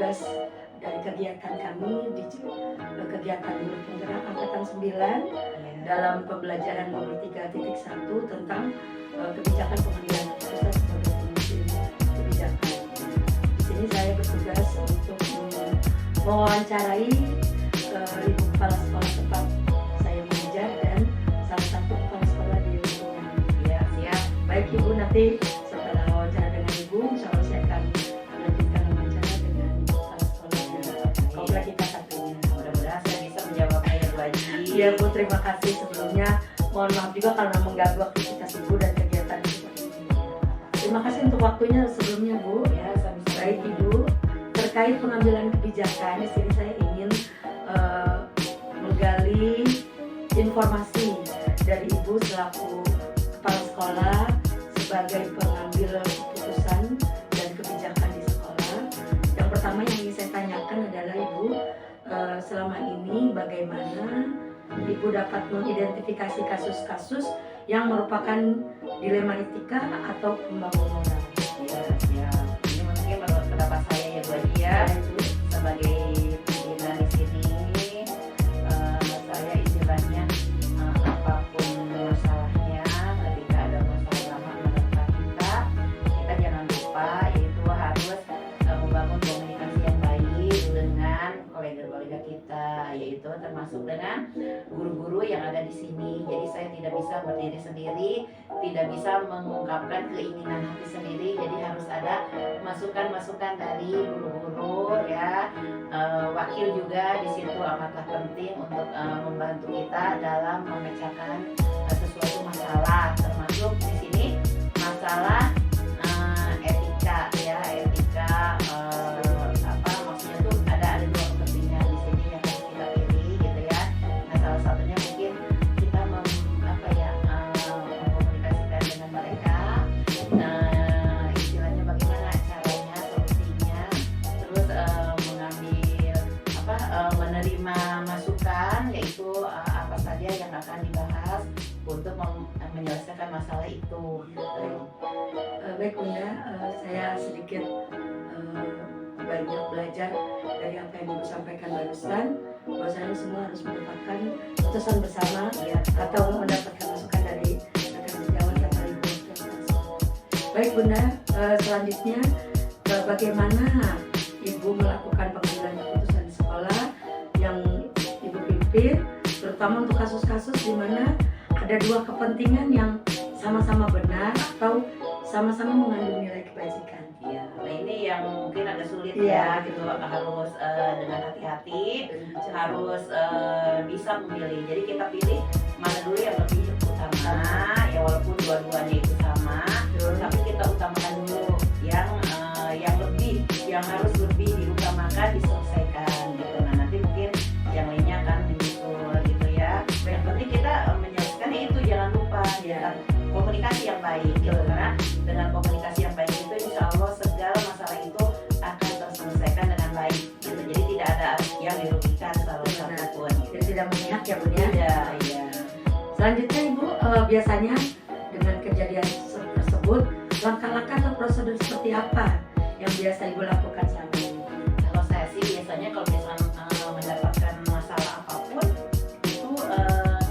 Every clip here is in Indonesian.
bertugas dari kegiatan kami di kegiatan Guru Penggerak Angkatan 9 dalam pembelajaran modul 3.1 tentang kebijakan pengambilan keputusan sebagai pemimpin kebijakan. Di sini saya bertugas untuk mewawancarai ibu kepala sekolah tempat saya mengajar dan salah satu kepala sekolah di lingkungan. Ya, siap. Baik Ibu, nanti setelah wawancara dengan Ibu, insya Allah saya akan melanjutkan wawancara dengan kepala sekolah di komplek kita satunya. Mudah-mudahan saya bisa menjawabnya ya Bu Haji. Iya Bu, terima kasih sebelumnya. Mohon maaf juga karena mengganggu aktivitas Ibu dan kegiatan Ibu. Terima kasih untuk waktunya sebelumnya Bu. Ya, sama-sama. Baik Ibu, terkait pengambilan kebijakan, di sini saya ingin menggali informasi dari Ibu selaku kepala sekolah sebagai pengambil keputusan dan kebijakan di sekolah. Yang pertama yang ingin saya tanyakan adalah Ibu, selama ini bagaimana Ibu dapat mengidentifikasi kasus-kasus yang merupakan dilema etika atau pembangunan moral? Ya, siap. Ini mungkin menurut pendapat saya ya Bu Haji ya. Ibu. Sebagai pimpinan di sini, saya istilahnya apapun masalahnya, ketika ada masalah menerpa kita jangan lupa yaitu harus membangun komunikasi yang baik dengan kolega-kolega kita, yaitu termasuk dengan guru-guru yang ada di sini. Jadi saya tidak bisa berdiri sendiri, tidak bisa mengungkapkan keinginan hati sendiri. Jadi harus ada masukan-masukan dari guru-guru ya. Wakil juga di situ amatlah penting untuk membantu kita dalam memecahkan sesuatu masalah, termasuk di sini masalah etika ya, etika maksudnya tuh ada dua kepentingan di sini yang harus kita pilih gitu ya. Nah, salah satunya mungkin kita mengkomunikasikan dengan mereka, istilahnya bagaimana caranya, solusinya, terus mengambil menerima masukan, yaitu apa saja yang akan dibahas untuk menyelesaikan masalah itu. Baik Bunda, saya sedikit banyak belajar dari apa yang Ibu sampaikan barusan, bahwasanya semua harus merupakan keputusan bersama ya, atau mendapatkan masukan dari rekan sejawat atau Ibu. Baik Bunda, selanjutnya bagaimana Ibu melakukan pengambilan keputusan di sekolah yang Ibu pimpin, terutama untuk kasus-kasus di mana ada dua kepentingan yang sama-sama benar atau sama-sama mengandung nilai kebajikan. Ya, nah ini yang mungkin agak sulit Iya. ya gitu, harus dengan hati-hati, harus bisa memilih. Jadi kita pilih mana dulu yang lebih utama ya, walaupun dua-duanya itu sama, tapi kita utamakan dulu yang lebih, yang harus lebih diutamakan, diselesaikan gitu. Nah nanti mungkin yang lainnya akan menyusul gitu ya. Yang penting kita menyelesaikan itu, jangan lupa ya komunikasi yang baik gitu, karena dengan komunikasi yang baik itu insya Allah segala masalah itu akan terselesaikan dengan baik gitu. Jadi tidak ada yang dirugikan salah satu pun gitu. Jadi tidak memihak ya Bunda. Iya. Selanjutnya Ibu, biasanya dengan kejadian tersebut langkah-langkah atau prosedur seperti apa yang biasa Ibu lakukan selama ini? Kalau saya sih biasanya kalau misalnya mendapatkan masalah apapun itu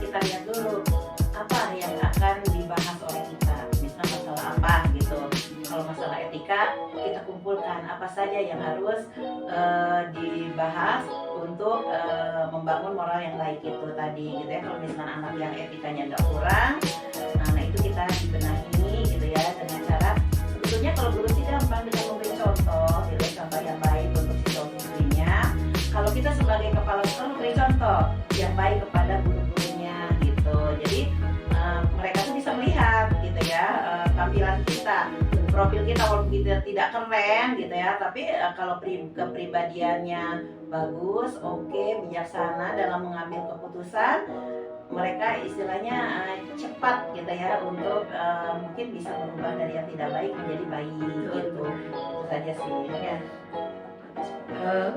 kita lihat dulu apa yang akan dibahas oleh kita. Misal masalah apa gitu. Kalau masalah etika kita kumpulkan apa saja yang harus dibahas untuk membangun moral yang baik itu tadi gitu ya. Kalau misalnya anak yang etikanya agak kurang, nah itu kita dibenahi gitu ya, dengan cara sebetulnya kalau guru sih gampang dengan memberi contoh gitu ya, contoh yang baik untuk siswa-siswinya. Kalau kita sebagai kepala sekolah memberi contoh yang baik kepada guru-gurunya gitu. Jadi mereka tuh bisa melihat gitu ya, tampilan kita, profil kita walaupun kita tidak keren gitu ya, tapi kalau kepribadiannya bagus, oke, bijaksana dalam mengambil keputusan, mereka istilahnya cepat gitu ya untuk mungkin bisa berubah dari yang tidak baik menjadi baik gitu. Itu saja sih ya.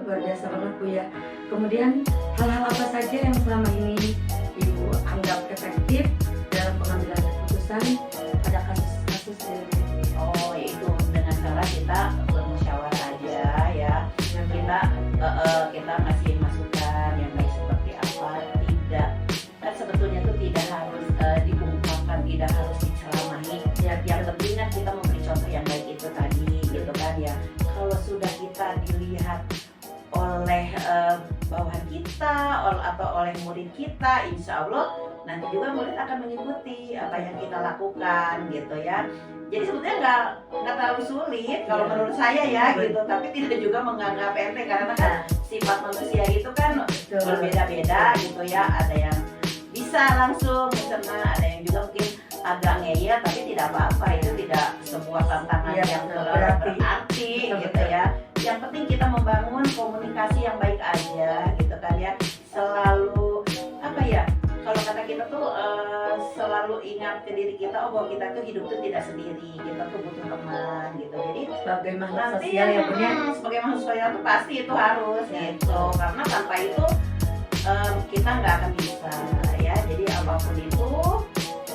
Luar biasa banget Bu ya. Kemudian hal-hal apa saja yang selama ini Ibu anggap efektif dalam pengambilan keputusan pada kasus-kasus ini? Oh, yaitu dengan cara kita bermusyawarah aja ya. Kita bisa dilihat oleh bawahan kita atau oleh murid kita, insya Allah nanti juga murid akan mengikuti apa yang kita lakukan gitu ya. Jadi sebetulnya nggak terlalu sulit kalau menurut saya ya gitu, tapi tidak juga menganggap enteng karena kan sifat manusia itu kan berbeda-beda gitu ya. Ada yang bisa langsung misalnya, ada yang juga mungkin agak ngeyel, tapi tidak apa-apa, itu tidak sebuah tantangan yang terlalu berarti gitu ya. Yang penting kita membangun komunikasi yang baik aja gitu kan ya. Selalu apa ya, kalau kata kita tuh selalu ingat ke diri kita, bahwa kita tuh hidup tuh tidak sendiri, kita tuh butuh teman gitu. Jadi sebagai makhluk nanti sosial ya punya sebagai makhluk sosial tuh pasti itu harus gitu, karena tanpa itu kita nggak akan bisa ya. Jadi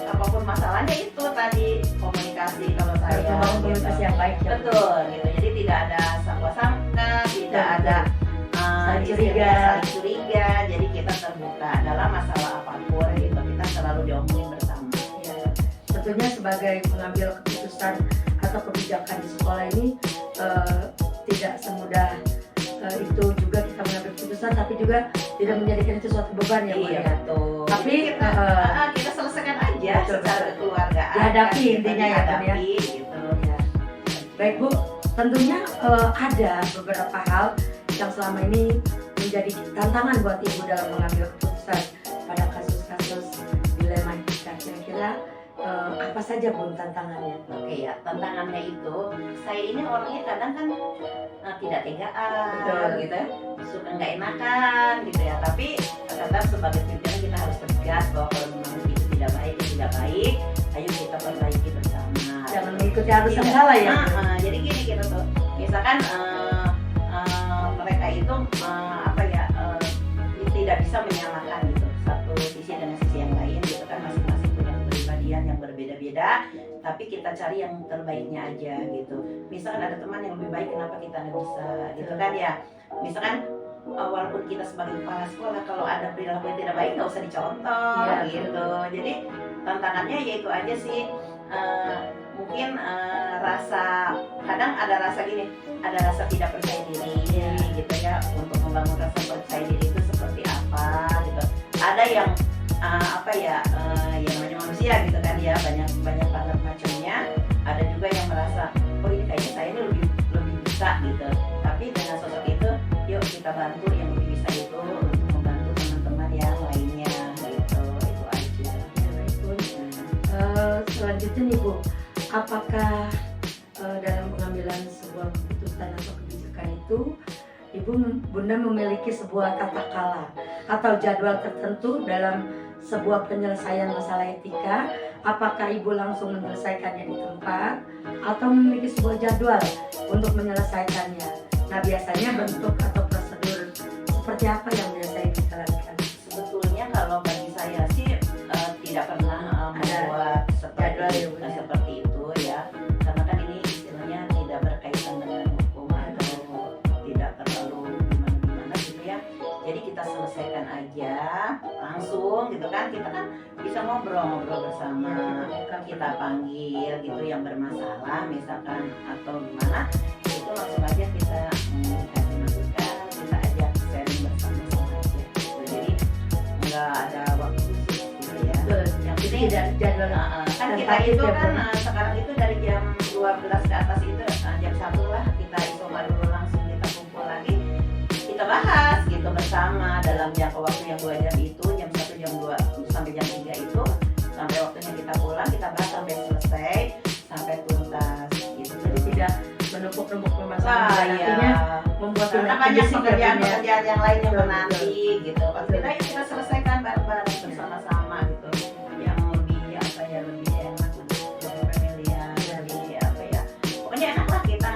apapun masalahnya itu tadi komunikasi, kalau saya membangun komunikasi yang baik ya. betul gitu. Jadi tidak ada sangka-sangka, tidak ada saling saling curiga. Jadi kita terbuka dalam masalah apapun gitu, kita selalu diomongin bersama. Ya, tentunya sebagai pengambil keputusan atau kebijakan di sekolah ini tidak semudah itu juga kita mengambil keputusan, tapi juga tidak menjadikan itu suatu beban ya Bu Iya ya. betul. Tapi kita selesaikan aja betul, secara kekeluargaan. dihadapi kan, intinya ya, Bu, ya. dihadapi gitu ya. Baik Bu, tentunya ada beberapa hal yang selama ini menjadi tantangan buat Ibu dalam mengambil keputusan pada kasus-kasus dilema etika. Kira-kira apa saja Bu tantangannya? Oke ya, tantangannya itu saya ini orangnya kadang kan tidak tegaan Betul. gitu ya, suka nggak enakan gitu ya. Tapi kadang sebagai pimpinan kita harus tegas bahwa kalau memang itu tidak baik, ayo kita perbaiki bersama. Jangan mengikuti arus yang salah ya. Jadi gini kita tuh, misalkan mereka itu tidak bisa menyamakan gitu satu sisi dengan sisi yang lain gitu kan, masing-masing punya kepribadian yang berbeda-beda, tapi kita cari yang terbaiknya aja gitu. Misalkan ada teman yang lebih baik, kenapa kita nggak bisa gitu kan ya. Misalkan walaupun kita sebagai kepala sekolah, kalau ada perilaku yang tidak baik nggak usah dicontoh gitu. Jadi tantangannya yaitu aja sih mungkin kadang ada rasa gini, ada rasa tidak percaya diri gitu ya. Untuk membangun rasa percaya diri itu seperti apa gitu. Ada yang yang namanya manusia gitu kan ya, banyak banget macamnya. Ada juga yang merasa oh ini kayaknya saya ini lebih bisa gitu. Tapi dengan sosok itu, yuk kita bantu yang lebih bisa itu untuk membantu teman-teman yang lainnya gitu. Itu aja. Selanjutnya nih Bu, apakah dalam pengambilan sebuah keputusan atau kebijakan itu Bunda memiliki sebuah tata kala atau jadwal tertentu dalam sebuah penyelesaian masalah etika? Apakah Ibu langsung menyelesaikannya di tempat atau memiliki sebuah jadwal untuk menyelesaikannya? Nah, biasanya bentuk atau prosedur seperti apa yang biasa Ibu jalankan? Sebetulnya kalau bagi saya sih tidak pernah membuat seperti itu ya, karena kan ini istilahnya tidak berkaitan dengan hukum atau tidak terlalu gimana gitu ya. Jadi kita selesaikan aja langsung gitu kan, kita kan bisa ngobrol bersama, kita panggil gitu yang bermasalah misalkan atau gimana, itu langsung aja kita kasih masukan, kita ajak sharing bersama-sama aja gitu. Jadi nggak ada waktu khusus gitu ya. Yang penting Tidak jadwal kan kita itu kan sekarang itu dari jam 12 ke atas itu jam 1 lah kita isoman dulu, langsung kita kumpul lagi, kita bahas gitu bersama dalam jangka waktu yang 2 jam itu, jam 1 jam 2 sampai jam 3 itu, sampai waktunya kita pulang, kita bahas sampai selesai, sampai tuntas gitu. Jadi tidak menumpuk-numpuk permasalahan, artinya membuat karena banyak pekerjaan yang lain yang Betul, menanti gitu. Pas kita selesaikan bareng-bareng bersama-sama gitu. Yang lebih enak, lebih familiar, lebih pokoknya enak lah kita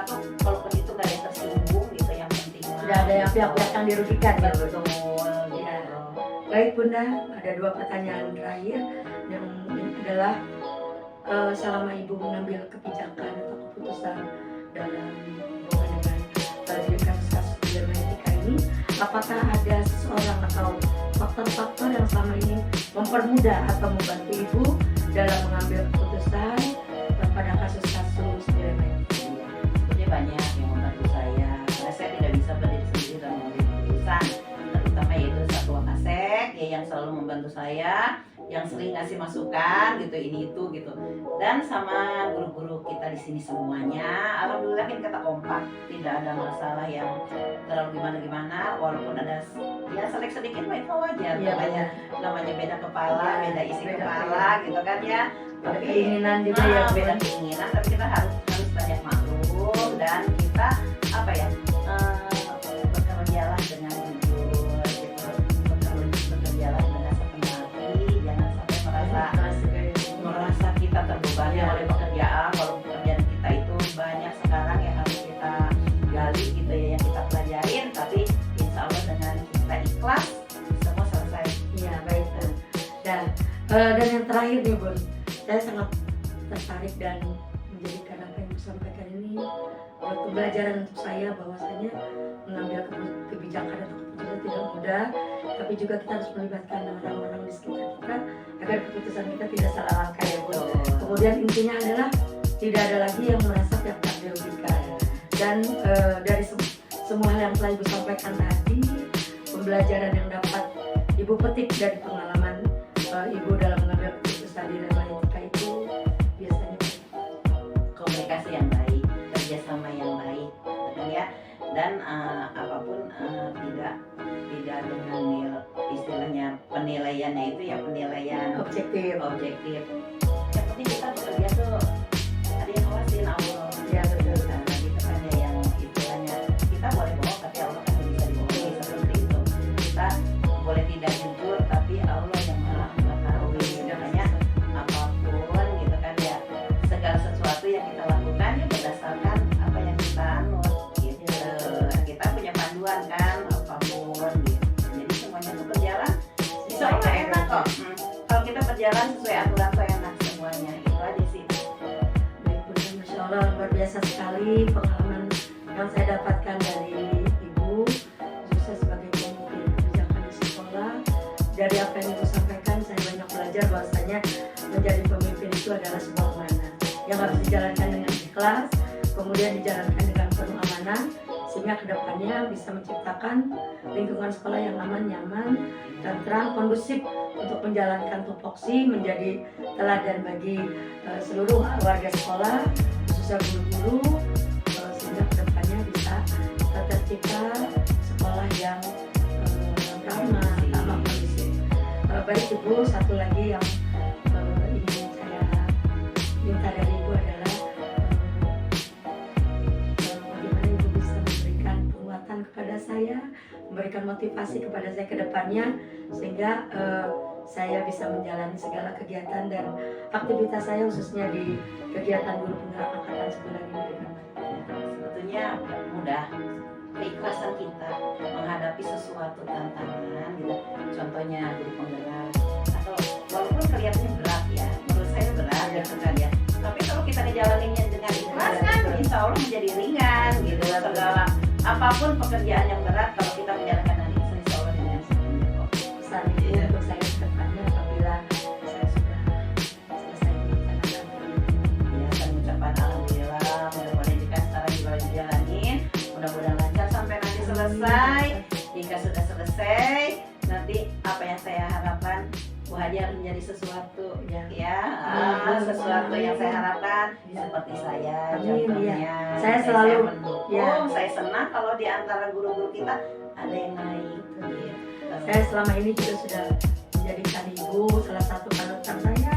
tuh, walaupun itu gak ada yang tersinggung gitu, yang penting tidak ada yang pihak-pihak yang dirugikan ya. betul Ya. gitu. Baik Bunda, ada 2 pertanyaan terakhir. Yang ini adalah selama Ibu mengambil kebijakan atau keputusan dalam hubungan dengan kasus-kasus dilema etika ini, apakah ada seseorang atau faktor-faktor yang selama ini mempermudah atau membantu Ibu dalam mengambil keputusan pada kasus-kasus dilema etika? Jadi banyak yang membantu saya yang sering ngasih masukan gitu, ini itu gitu. Dan sama guru-guru kita di sini semuanya, alhamdulillah kita kompak, tidak ada masalah yang terlalu gimana-gimana. Walaupun ada ya selek sedikit mah itu wajar, Iya, namanya beda kepala, Ya, beda isi beda kepala gitu kan ya. Ada keinginan juga ya, beda keinginan, tapi kita harus banyak maklum dan kita apa ya, bekerjalah dengan jujur gitu, bekerjalah dengan sepenuh hati, jangan sampai merasa kita terbebani Ya. oleh pekerjaan. Kalau pekerjaan kita itu banyak sekarang yang harus kita gali gitu ya, yang kita pelajarin, tapi insya Allah dengan kita ikhlas semua selesai. Iya, baik. Dan yang terakhir nih Bun, saya sangat tertarik dan menjadikan apa yang disampaikan ini pembelajaran untuk saya, bahwasanya mengambil kebijakan atau keputusan tidak mudah, tapi juga kita harus melibatkan orang-orang di sekitar kita agar keputusan kita tidak salah langkah ya Bun. Kemudian intinya adalah tidak ada lagi yang merasa pihak-pihak dirugikan. Dan dari semua hal yang telah Ibu sampaikan tadi, pembelajaran yang dapat Ibu petik dari pengalaman Ibu dalam mengambil keputusan di level etika itu biasanya Komunikasi yang baik, kerjasama yang baik, betul ya. Dan apapun tidak dengan istilahnya penilaiannya itu ya penilaian objektif. Yang penting kita bekerja tuh ada yang ngawasin Allah. Ya betul. Nah, gitu kan ya, yang istilahnya kita boleh bohong tapi Allah kan bisa dibohongi, seperti itu. Kita boleh tidak jujur tapi Allah yang maha mengetahui. Makanya apapun gitu kan ya, segala sesuatu yang kita lakukan ya berdasarkan apa yang kita anut gitu. Kita punya panduan kan apapun gitu. Jadi semuanya tuh berjalan insya Allah enak kok. Kalau kita berjalan sesuai aturan tuh enak semuanya. Itu aja sih. Baik Bunda, Masya Allah luar biasa sekali pengalaman yang saya dapatkan dari Ibu, khususnya sebagai pemimpin kebijakan di sekolah. Dari apa yang Ibu sampaikan, saya banyak belajar bahwasanya menjadi pemimpin itu adalah sebuah amanah yang harus dijalankan dengan ikhlas, kemudian dijalankan dengan penuh amanah, sehingga kedepannya bisa menciptakan lingkungan sekolah yang aman, nyaman, tentram, kondusif untuk menjalankan tupoksi, menjadi teladan bagi seluruh warga sekolah, khususnya guru-guru, sehingga kedepannya bisa tercipta sekolah yang ramah, kondusif. Baik Ibu, satu lagi yang ingin saya minta dari Ibu adalah bagaimana Ibu bisa memberikan penguatan kepada saya, memberikan motivasi kepada saya ke depannya, sehingga saya bisa menjalani segala kegiatan dan aktivitas saya, khususnya di kegiatan guru penggerak angkatan 9 ini dengan baik. Sebetulnya mudah, keikhlasan kita menghadapi sesuatu tantangan gitu. Contohnya guru penggerak, atau walaupun kelihatannya berat ya, menurut saya berat gitu kan ya, tapi kalau kita ngejalaninnya dengan ikhlas kan insya Allah menjadi ringan gitu. Segala apapun pekerjaan yang berat kalau kita menjalankan dengan ikhlas, insya Allah dengan semuanya kok. Pesan Ibu untuk saya ke depannya apabila saya sudah selesai melaksanakan Ya, saya mengucapkan alhamdulillah, mudah-mudahan jika sekarang juga dijalanin, mudah-mudahan lancar sampai nanti selesai. Jika sudah selesai, nanti apa yang saya harapkan Bu Haji harus menjadi sesuatu ya, sesuatu yang saya harapkan seperti saya Amin, contohnya. ya. Saya selalu mendukung, saya senang kalau di antara guru-guru kita ada yang naik gitu. Saya selama ini juga sudah menjadikan Ibu salah satu panutan saya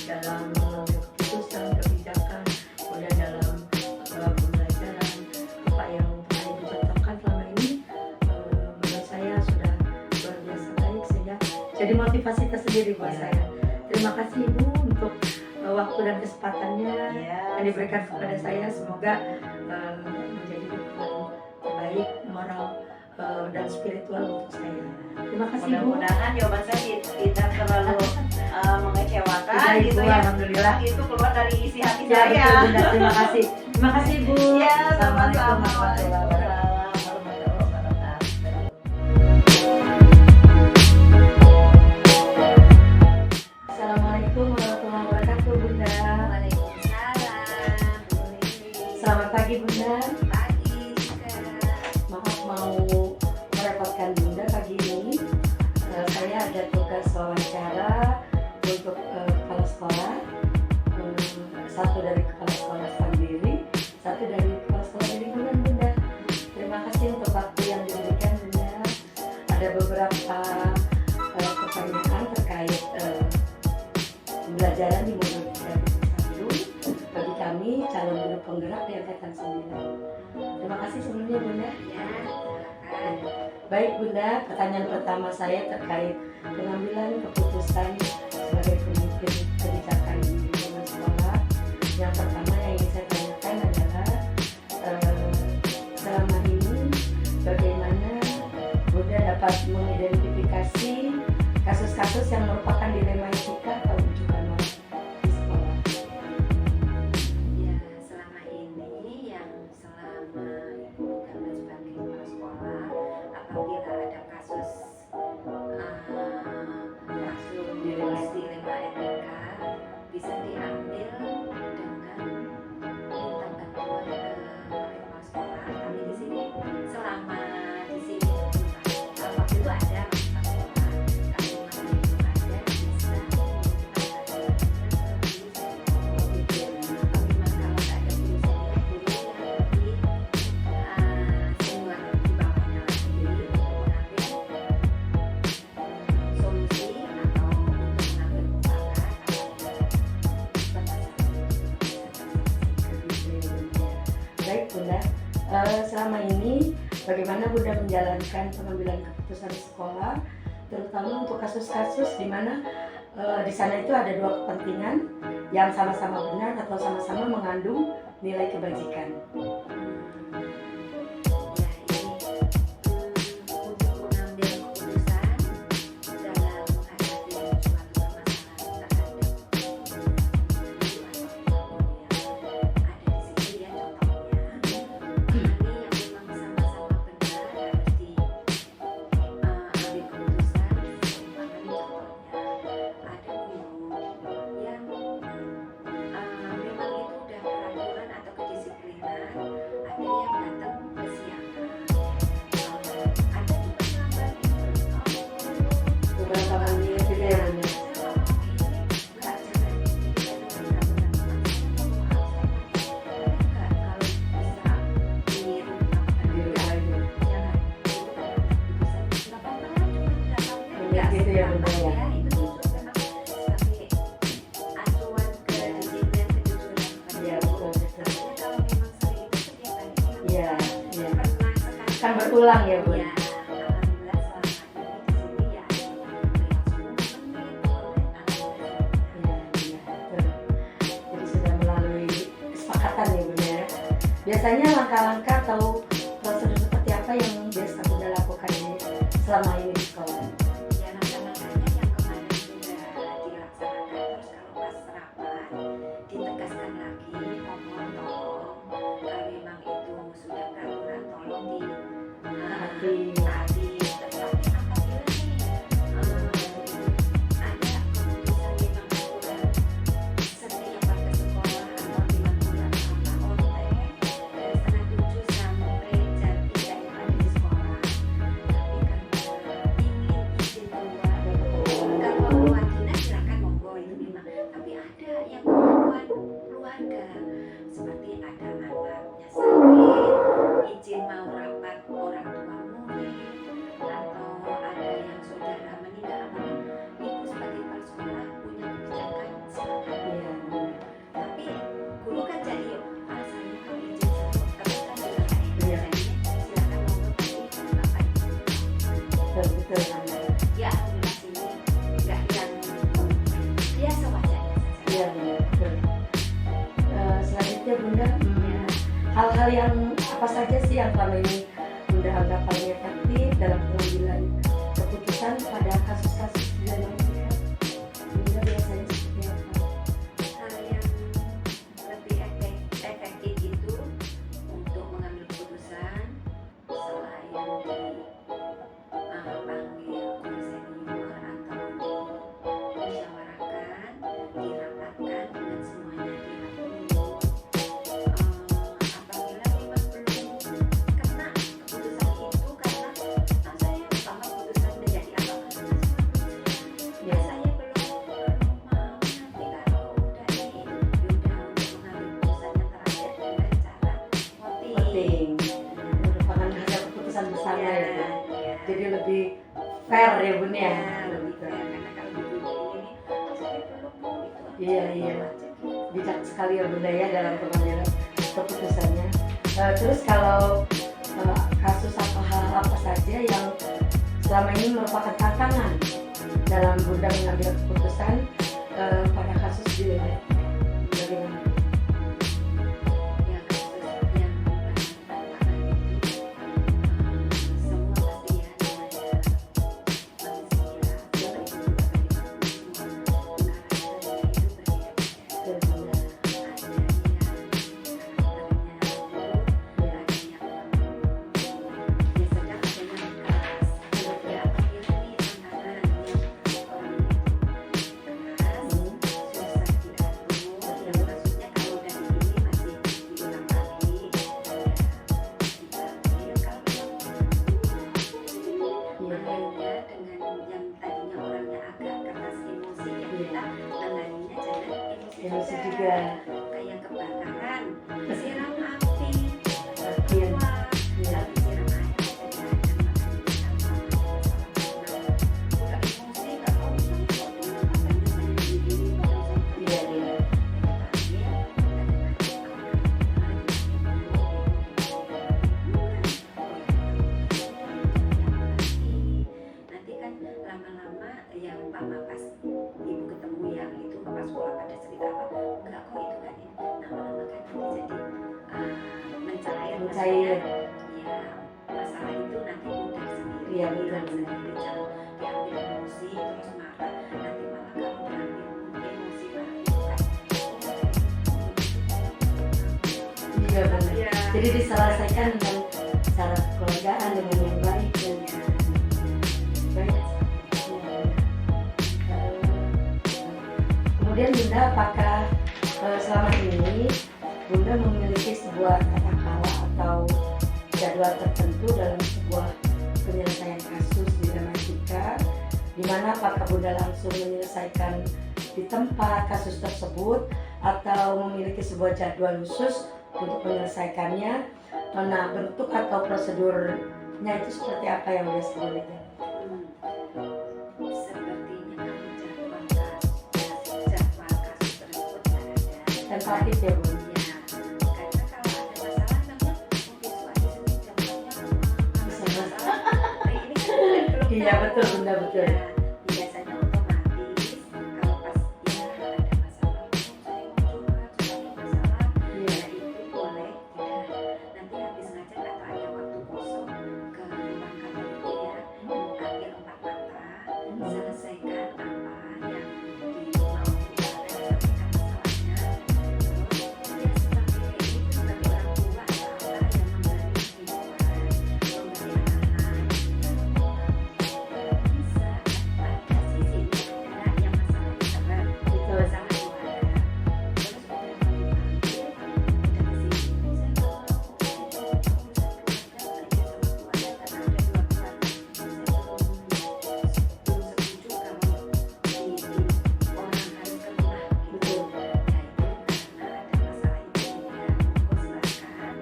dalam mengambil keputusan, kebijakan, kemudian dalam pembelajaran apa yang telah Ibu contohkan selama ini. Menurut saya sudah luar biasa baik, sehingga jadi motivasi tersendiri buat saya. Terima kasih Ibu untuk waktu dan kesempatannya yang diberikan kepada saya. Semoga menjadi dukungan terbaik moral dan spiritual untuk saya. Terima kasih Bu. Mudah-mudahan jawaban saya tidak terlalu mengecewakan Tidak, gitu Ibu, ya. alhamdulillah. Itu keluar dari isi hati Ya, saya. betul, Bunda. Terima kasih. Terima kasih Bu. Ya, Assalamualaikum sama-sama. warahmatullahi wabarakatuh. Waalaikumsalam warahmatullahi wabarakatuh. Assalamualaikum warahmatullahi wabarakatuh Bunda. Waalaikumsalam. Selamat pagi Bunda. Pagi. Maaf mau merepotkan Bunda pagi ini. Saya ada tugas wawancara penggerak di angkatan 9. Terima kasih sebelumnya Bunda. Ya, silakan. Baik Bunda, pertanyaan pertama saya terkait pengambilan keputusan sebagai pemimpin kebijakan di lingkungan sekolah. Yang pertama yang ingin saya tanyakan adalah selama ini bagaimana Bunda dapat mengidentifikasi kasus-kasus yang merupakan dilema etika atau rujukan moral di sekolah? Ya, selama ini yang selama ibu menjabat sebagai kepala sekolah, apabila ada kasus dilema etika, bisa diambil dengan minta bantuan ke kepala sekolah. Kami di sini selama di sini waktu itu ada kepala sekolah, kami masih belum ada bisa Baik Bunda, selama ini bagaimana Bunda menjalankan pengambilan keputusan di sekolah, terutama untuk kasus-kasus di mana di sana itu ada dua kepentingan yang sama-sama benar atau sama-sama mengandung nilai kebajikan. Untuk mengambil keputusan dalam menghadapi suatu permasalahan terhadap ada di sini ya contohnya kami yang memang sama-sama benar harus diambil keputusan. Contohnya ada guru yang memang itu udah peraturan atau kedisiplinan, ada yang datang kesiangan, ada juga terlambat Beberapa kali gitu ya Bunda. Gitu ya Bunda ya. Iya betul betul. Iya iya. Kan berulang ya Bunda. Iya, iya, betul. Jadi sudah melalui kesepakatan ya Bunda ya. Biasanya langkah-langkah atau prosedur seperti apa yang biasa Bunda lakukan selama ini di sekolah? Ya, langkah-langkahnya yang kemarin sudah dilaksanakan, terus kalau pas rapat ditegaskan lagi, mohon tolong kalau memang itu sudah peraturan tolong Taati. taati. Tetapi apabila nih ada keputusan memang aturan setiap warga sekolah apabila pulang apa ontek dari setengah 7 sampai jam 3 yang ada di sekolah, tapi ingin izin keluar, kalau keluar dinas silakan monggo itu memang, tapi ada yang kebutuhan keluarga seperti ada anaknya sakit, izin mau rapat orang tua murid, atau ada yang saudara meninggal, ibu sebagai kepala sekolah punya kebijakan silakan. Iya Bunda. Tapi guru kan jadi saya kalau izin sama tapi kan juga nggak enak, Iya. jadinya silakan monggo tapi bapak Betul betul Bunda. ya alhamdulillah sini nggak yang biasa wajarnya saja. Iya Bunda betul. Selanjutnya Bunda, hal-hal yang apa saja sih yang selama ini Bunda anggap paling efektif dalam pengambilan keputusan pada kasus-kasus dilema etika? Bunda biasanya seperti apa? Hal yang lebih efektif itu untuk mengambil keputusan selain dipanggil guru senior atau dimusyawarahkan, dirapatkan dengan semuanya dirangkum. Apabila memang belum kena keputusan itu karena saya lupa keputusan menjadi apa, Ya, saya belum mau nanti kalau udah nih udah untuk mengambil keputusan yang terakhir dengan cara voting. penting. Merupakan hasil keputusan bersama ya Bunda. Iya. Jadi lebih fair ya Bunda ya. Ya, lebih fair karena kalau dulu ini saya belum mau itu Iya, iya. aja gitu. Bijak sekali ya Bunda ya dalam pengambilan keputusannya. Terus kalau kasus atau hal apa saja yang selama ini merupakan tantangan dalam Bunda mengambil keputusan pada kasus dilema, bagaimana? Ya, kasus yang paling tantangan itu semua pasti ya namanya manusia, siapa itu juga karakternya itu berbeda-beda. Emosi juga. Kayak kebakaran, siram api, Yakin. wah, lalu siram air, udah emosi, nggak tahu kok dulu katanya saya begini, Iya, iya. Nanti kan lama-lama yang umpama pas ibu ketemu yang itu pas sekolah pada cerita apa enggak kok itu kan ini lama-lama kan nanti jadi mencair Mencair. ya masalah itu nanti mudah sendiri. Iya, betul. Sendiri, jangan diambil emosi terus marah nanti malah kamu diambil emosi malah itu kan Iya benar. ya. Jadi diselesaikan dengan cara kekeluargaan dengan yang baik dan baik. Kemudian Bunda, apakah selama ini Bunda memiliki sebuah tata cara atau jadwal tertentu dalam sebuah penyelesaian kasus dilematika, di mana apakah Bunda langsung menyelesaikan di tempat kasus tersebut atau memiliki sebuah jadwal khusus untuk menyelesaikannya? Nah, bentuk atau prosedurnya itu seperti apa yang Bunda sebutkan? Sepertinya kalau jadwal kasus tersebut nggak ada. Tentatif ya Bun? Ya, karena kalau ada masalah memang besok aja sini jadwalnya Bisa, ada masalah. Nah, ini kan belum Iya tahu. betul Bunda, betul. Ya, biasanya otomatis kalau pas ya ada masalah, saya mau curhat soal masalah, Iya. ya itu boleh. Ya, nanti habis ngajar atau ada waktu kosong ke ruang kantor itu ya, panggil 4 mata, selesaikan apa yang mau sampaikan masalahnya. Terus ya sebagai itu sebagai orang tua atau apa yang memberi himbauan, memberi arahan. Bisa ada sisi ada yang masalah internal, Betul. masalah keluarga. Terus udah dipanggil, udah kesini, saya nggak mau urusan keluarga, kerja sama keluarga karena ada 2 keluarga. Saya belum setuju kalau orang harus ke rumah gitu. Betul. Ya itu karena ada masalah itu ya, monggo silakan.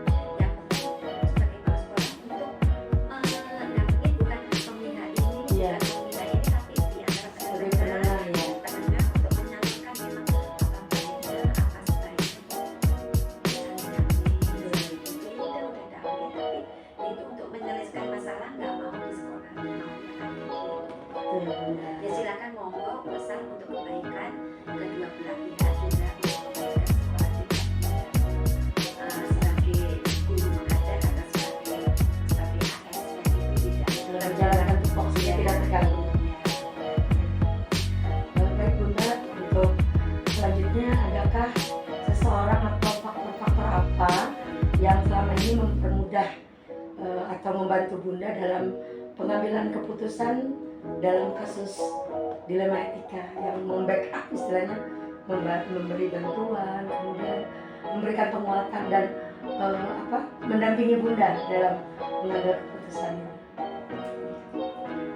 Yang penting sebagai kepala sekolah untuk mendampingi bukan memihak ini, Iya. bukan memihak ini, tapi di antara Sebagai penengah penengah ya. penengah untuk menyalurkan memang apa baiknya, apa sebaiknya kok misalnya damai itu ya udah damai, tapi itu untuk menyelesaikan masalah nggak mau di sekolah, maunya kan gitu. Betul Bunda. Ya silakan monggo pesan untuk kebaikan kedua belah pihak juga untuk kebaikan sekolah juga. Sebagai guru mengajar atau sebagai AS-nya itu tidak Menjalankan tupoksinya tidak terganggu. Baik Bunda, untuk selanjutnya adakah seseorang atau faktor-faktor apa yang selama ini mempermudah atau membantu Bunda dalam pengambilan keputusan dalam kasus dilema etika, yang membackup istilahnya, memberi bantuan, kemudian memberikan penguatan dan mendampingi Bunda dalam mengambil keputusannya?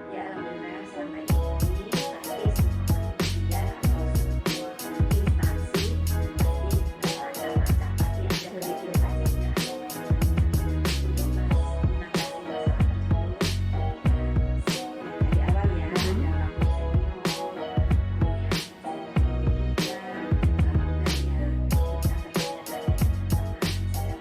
ya alhamdulillah selama ini pasti semua manusia atau semua instansi pasti bermacam-macam, pasti ada kritik-kritiknya untuk mengatasi masalah tersebut. Dari awal ya ada waktu senior, kemudian senior juga, kalau enggak ya kita bertanya-tanya sama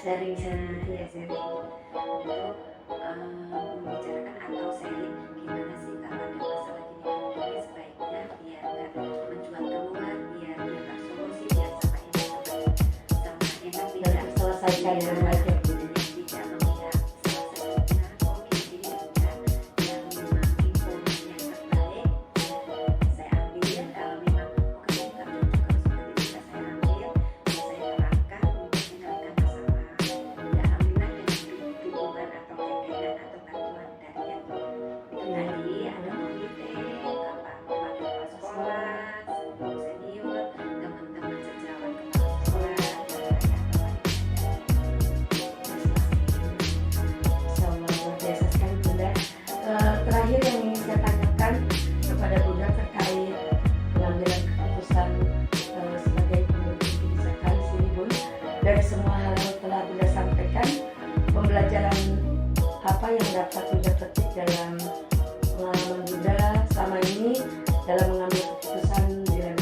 sharing ya sharing untuk membicarakan atau sharing gimana sih kalau ada masalah gini sebaiknya biar nggak menjual keluar, biar dapat solusi, biar sama ini sama enak Dan tidak terselesaikan dengan baik ya Bu. tidak memihak salah satunya. Oh gini enggak, yang memang infonya yang terbaik saya ambil. Kalau memang bukan juga seperti bisa saya ambil, saya terapkan untuk menyelesaikan masalah. Ya alhamdulillah dengan dukungan atau bimbingan atau bantuan dari yang itu tadi ada komite, kepala sekolah, guru senior, teman-teman sejawat kepala sekolah, Insya Allah luar biasa sekali Bunda. Terakhir yang ingin saya tanyakan kepada Bunda terkait pengambilan keputusan sebagai pemimpin kebijakan di sini Bun. Dari semua hal yang telah Bunda sampaikan, pembelajaran apa yang dapat Bunda petik dalam pengalaman Bunda selama ini dalam mengambil keputusan di dalam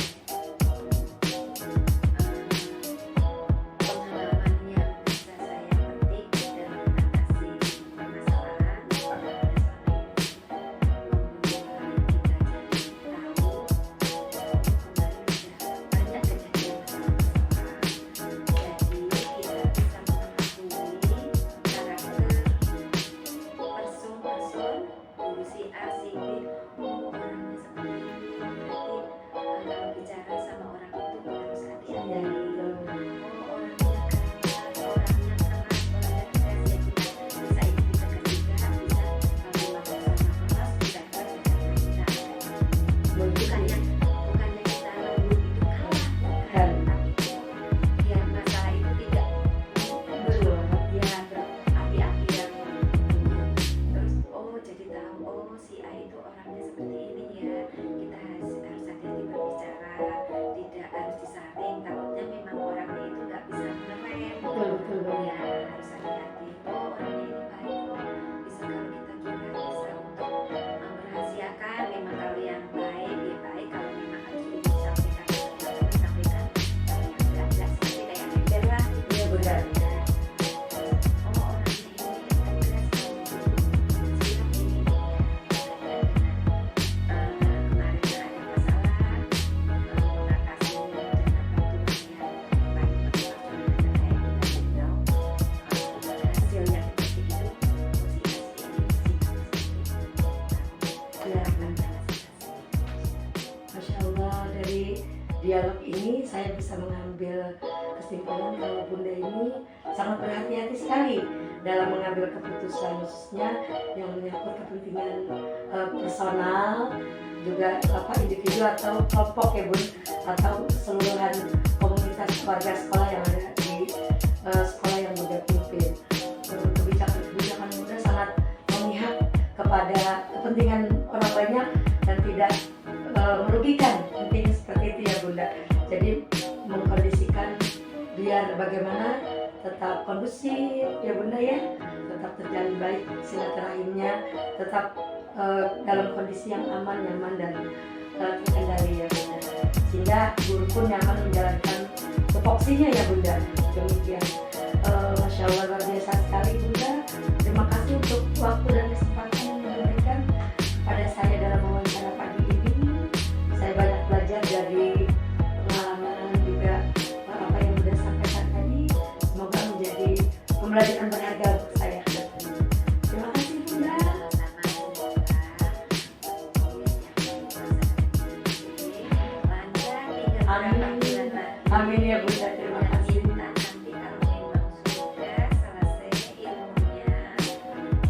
pengalaman yang bisa saya petik dalam mengatasi permasalahan pada selama ini membuat kita jadi tahu kembali banyak kejadian masalah-masalah, jadi kita bisa mengetahui karakter person guru si A si B, oh orangnya seperti ini, berarti kalau bicara sama orang itu harus hati-hati. Oh orangnya keras, orangnya stres ya kita bisa itu kita juga bisa kalau memang sama keras kita keras kita bukannya kita lembut itu kalah bukan, tapi biar masalah itu tidak berapi-apian terus oh jadi tahu oh si A itu orangnya seperti ini ya, kita harus hati-hati berbicara, tidak harus disaring, takutnya memang orangnya itu nggak bisa ngerem. betul Ya harus hati-hati, oh orangnya ini baik kok, bisa kalau kita kira bisa untuk merahasiakan, memang kalau yang baik ya baik, kalau memang harus disampaikan sampaikan, kalau yang nggak jelas tapi kayak ember lah gitu. Iya Bunda. Oh orangnya ini tegas sikap ini ya, kemarin ada masalah mengatasi dengan bantuan yang baik bagi masyarakat saya, kita tahu hasilnya seperti itu, Ya, Masya Allah, dari dialog ini saya bisa mengambil kesimpulan kalau Bunda ini sangat berhati-hati sekali dalam mengambil keputusan, khususnya yang menyangkut kepentingan personal, juga individu atau kelompok ya Bun, atau keseluruhan komunitas keluarga sekolah yang ada di sekolah yang Bunda pimpin. Kebijakan Bunda sangat memihak kepada kepentingan orang banyak dan tidak merugikan, intinya seperti itu ya Bunda. Jadi mengkondisikan biar bagaimana tetap kondusif ya Bunda ya, tetap terjalin baik silaturahimnya, tetap dalam kondisi yang aman, nyaman dan terkendali ya Bunda, sehingga guru pun nyaman menjalankan tupoksinya ya Bunda. Demikian. Masya Allah luar biasa sekali Bunda. Terima kasih untuk waktu dan kesempatan yang diberikan pada saya dalam wawancara pagi ini. Saya banyak belajar dari pengalaman juga apa yang Bunda sampaikan tadi. Semoga menjadi pembelajaran berharga untuk saya. Terima kasih Bunda. Amin ya Bunda. Terima kasih. Nanti kalau memang sudah selesai ilmunya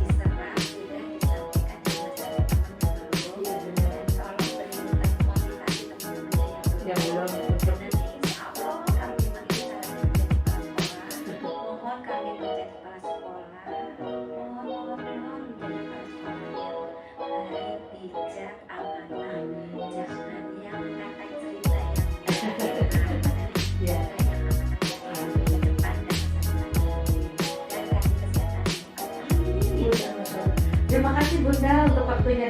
diserap, sudah disampaikan ke masyarakat teman-teman dan tolong berikan motivasi teman-teman yang belum. Dan nanti insya Allah kalau memang ini caranya menjadi kepala sekolah, mohon kami menjadi kepala sekolah, mohon menjadi kepala sekolah yang baik, bijak, amanah, jangan yang kata cerita Ya. Terima kasih Bunda untuk waktunya.